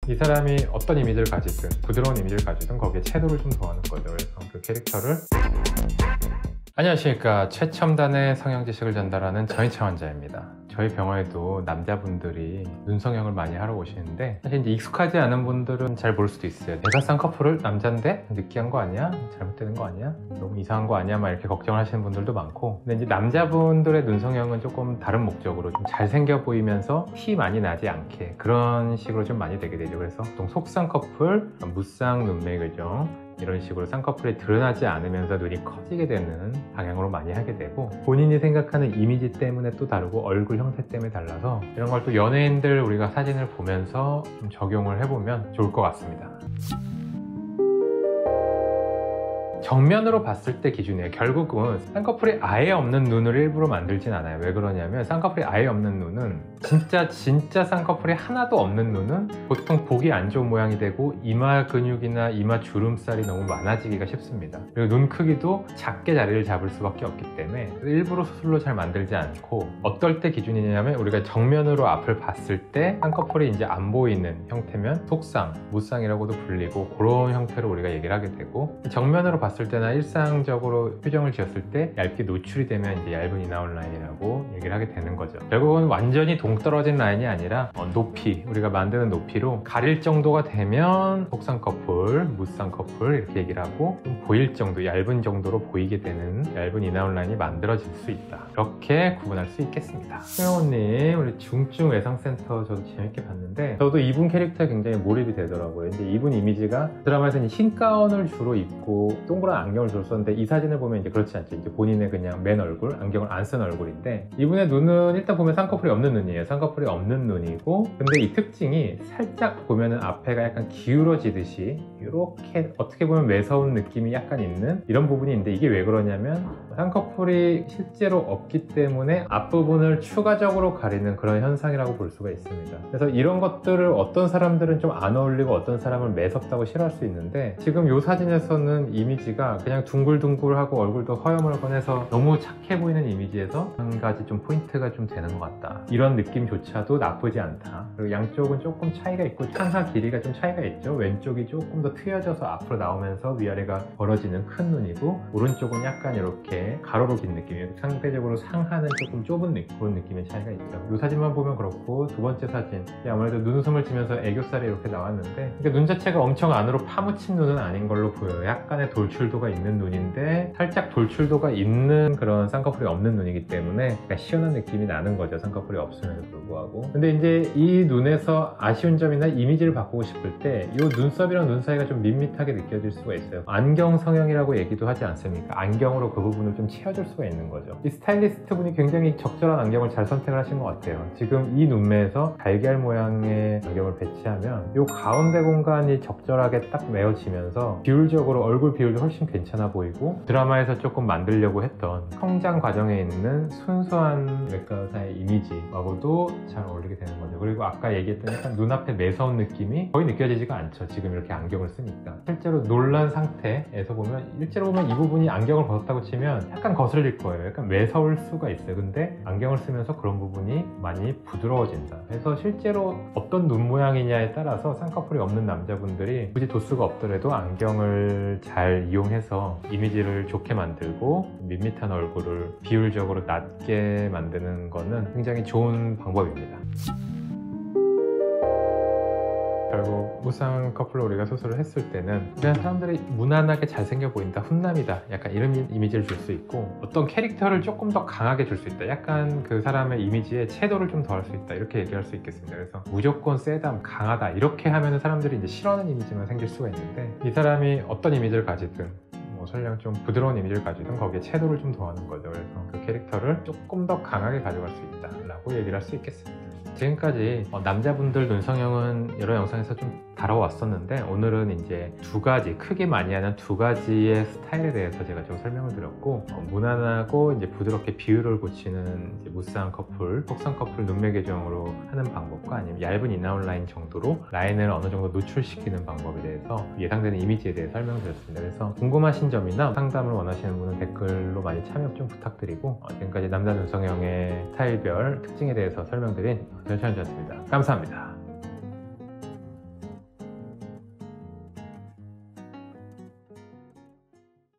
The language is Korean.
이 사람이 어떤 이미지를 가지든 부드러운 이미지를 가지든 거기에 채도를 좀 더하는 거죠. 그래서 그 캐릭터를 안녕하십니까. 최첨단의 성형 지식을 전달하는 전희차 환자입니다. 저희 병원에도 남자분들이 눈 성형을 많이 하러 오시는데 사실 이제 익숙하지 않은 분들은 잘 모를 수도 있어요. 내가 쌍꺼풀을 남잔데 느끼한 거 아니야? 잘못되는 거 아니야? 너무 이상한 거 아니야? 막 이렇게 걱정을 하시는 분들도 많고, 근데 이제 남자분들의 눈 성형은 조금 다른 목적으로 좀 잘생겨 보이면서 티 많이 나지 않게 그런 식으로 좀 많이 되게 되죠. 그래서 보통 속쌍꺼풀, 무쌍 눈매 교정 이런 식으로 쌍꺼풀이 드러나지 않으면서 눈이 커지게 되는 방향으로 많이 하게 되고, 본인이 생각하는 이미지 때문에 또 다르고 얼굴 형태 때문에 달라서 이런 걸 또 연예인들 우리가 사진을 보면서 좀 적용을 해보면 좋을 것 같습니다. 정면으로 봤을 때 기준이에요. 결국은 쌍꺼풀이 아예 없는 눈을 일부러 만들진 않아요. 왜 그러냐면 쌍꺼풀이 아예 없는 눈은 진짜 쌍꺼풀이 하나도 없는 눈은 보통 보기 안 좋은 모양이 되고 이마 근육이나 이마 주름살이 너무 많아지기가 쉽습니다. 그리고 눈 크기도 작게 자리를 잡을 수밖에 없기 때문에 일부러 수술로 잘 만들지 않고, 어떨 때 기준이냐면 우리가 정면으로 앞을 봤을 때 쌍꺼풀이 이제 안 보이는 형태면 속쌍, 무쌍이라고도 불리고 그런 형태로 우리가 얘기를 하게 되고, 정면으로 봤을 때나 일상적으로 표정을 지었을 때 얇게 노출이 되면 이제 얇은 인아웃 라인이라고 얘기를 하게 되는 거죠. 결국은 완전히 동떨어진 라인이 아니라 높이, 우리가 만드는 높이로 가릴 정도가 되면 속쌍꺼풀, 무쌍꺼풀 이렇게 얘기를 하고, 좀 보일 정도, 얇은 정도로 보이게 되는 얇은 인아웃 라인이 만들어질 수 있다. 이렇게 구분할 수 있겠습니다. 승영호님, 우리 중증 외상센터 저도 재밌게 봤는데 저도 이분 캐릭터에 굉장히 몰입이 되더라고요. 근데 이분 이미지가 드라마에서 흰 가운을 주로 입고 동그란 안경을 주로 썼는데, 이 사진을 보면 이제 그렇지 않죠. 이제 본인의 그냥 맨 얼굴, 안경을 안 쓴 얼굴인데, 이분의 눈은 일단 보면 쌍꺼풀이 없는 눈이에요. 쌍꺼풀이 없는 눈이고, 근데 이 특징이 살짝 보면은 앞에가 약간 기울어지듯이 이렇게 어떻게 보면 매서운 느낌이 약간 있는 이런 부분이 있는데, 이게 왜 그러냐면 쌍꺼풀이 실제로 없기 때문에 앞부분을 추가적으로 가리는 그런 현상이라고 볼 수가 있습니다. 그래서 이런 것들을 어떤 사람들은 좀 안 어울리고 어떤 사람은 매섭다고 싫어할 수 있는데, 지금 이 사진에서는 이미지가 그냥 둥글둥글하고 얼굴도 허여멀건 해서 너무 착해 보이는 이미지에서 한 가지 좀 포인트가 좀 되는 것 같다, 이런 느낌조차도 나쁘지 않다. 그리고 양쪽은 조금 차이가 있고 창하 길이가 좀 차이가 있죠. 왼쪽이 조금 더 트여져서 앞으로 나오면서 위아래가 벌어지는 큰 눈이고, 오른쪽은 약간 이렇게 가로로 긴 느낌이에요. 상대적으로 상하는 조금 좁은 느낌, 그런 느낌의 차이가 있죠. 이 사진만 보면 그렇고, 두 번째 사진 아무래도 눈웃음을 지면서 애교살이 이렇게 나왔는데, 그러니까 눈 자체가 엄청 안으로 파묻힌 눈은 아닌 걸로 보여요. 약간의 돌출도가 있는 눈인데 살짝 돌출도가 있는 그런 쌍꺼풀이 없는 눈이기 때문에 시원한 느낌이 나는 거죠. 쌍꺼풀이 없음에도 불구하고. 근데 이제 이 눈에서 아쉬운 점이나 이미지를 바꾸고 싶을 때 이 눈썹이랑 눈 사이가 좀 밋밋하게 느껴질 수가 있어요. 안경 성형이라고 얘기도 하지 않습니까? 안경으로 그 부분을 좀 채워줄 수가 있는 거죠. 이 스타일리스트 분이 굉장히 적절한 안경을 잘 선택을 하신 것 같아요. 지금 이 눈매에서 달걀 모양의 안경을 배치하면 이 가운데 공간이 적절하게 딱 메워지면서 비율적으로 얼굴 비율도 훨씬 괜찮아 보이고, 드라마에서 조금 만들려고 했던 성장 과정에 있는 순수한 외과 의사의 이미지하고도 잘 어울리게 되는 거죠. 그리고 아까 얘기했던 약간 눈앞에 매서운 느낌이 거의 느껴지지가 않죠. 지금 이렇게 안경을 쓰니까. 실제로 놀란 상태에서 보면, 실제로 보면 이 부분이 안경을 벗었다고 치면 약간 거슬릴 거예요. 약간 매서울 수가 있어요. 근데 안경을 쓰면서 그런 부분이 많이 부드러워진다. 그래서 실제로 어떤 눈 모양이냐에 따라서 쌍꺼풀이 없는 남자분들이 굳이 도수가 없더라도 안경을 잘 이용해서 이미지를 좋게 만들고 밋밋한 얼굴을 비율적으로 낮게 만드는 거는 굉장히 좋은 방법입니다. 결국 무쌍 커플로 우리가 수술을 했을 때는 그냥 사람들이 무난하게 잘생겨 보인다, 훈남이다, 약간 이런 이미지를 줄 수 있고, 어떤 캐릭터를 조금 더 강하게 줄 수 있다, 약간 그 사람의 이미지에 채도를 좀 더할 수 있다, 이렇게 얘기할 수 있겠습니다. 그래서 무조건 세다, 강하다 이렇게 하면 사람들이 이제 싫어하는 이미지만 생길 수가 있는데, 이 사람이 어떤 이미지를 가지든 설령 좀 부드러운 이미지를 가지든 거기에 채도를 좀 더하는 거죠. 그래서 그 캐릭터를 조금 더 강하게 가져갈 수 있다 라고 얘기를 할 수 있겠습니다. 지금까지 남자분들 눈 성형은 여러 영상에서 좀 다뤄왔었는데, 오늘은 이제 두 가지, 크게 많이 하는 두 가지의 스타일에 대해서 제가 좀 설명을 드렸고, 무난하고 이제 부드럽게 비율을 고치는 이제 무쌍 커플, 속쌍 커플 눈매 교정으로 하는 방법과 아니면 얇은 인아웃 라인 정도로 라인을 어느 정도 노출시키는 방법에 대해서, 예상되는 이미지에 대해 설명드렸습니다. 그래서 궁금하신 점이나 상담을 원하시는 분은 댓글로 많이 참여 좀 부탁드리고, 지금까지 남자 눈 성형의 스타일별 특징에 대해서 설명드린 전시환이었습니다. 감사합니다.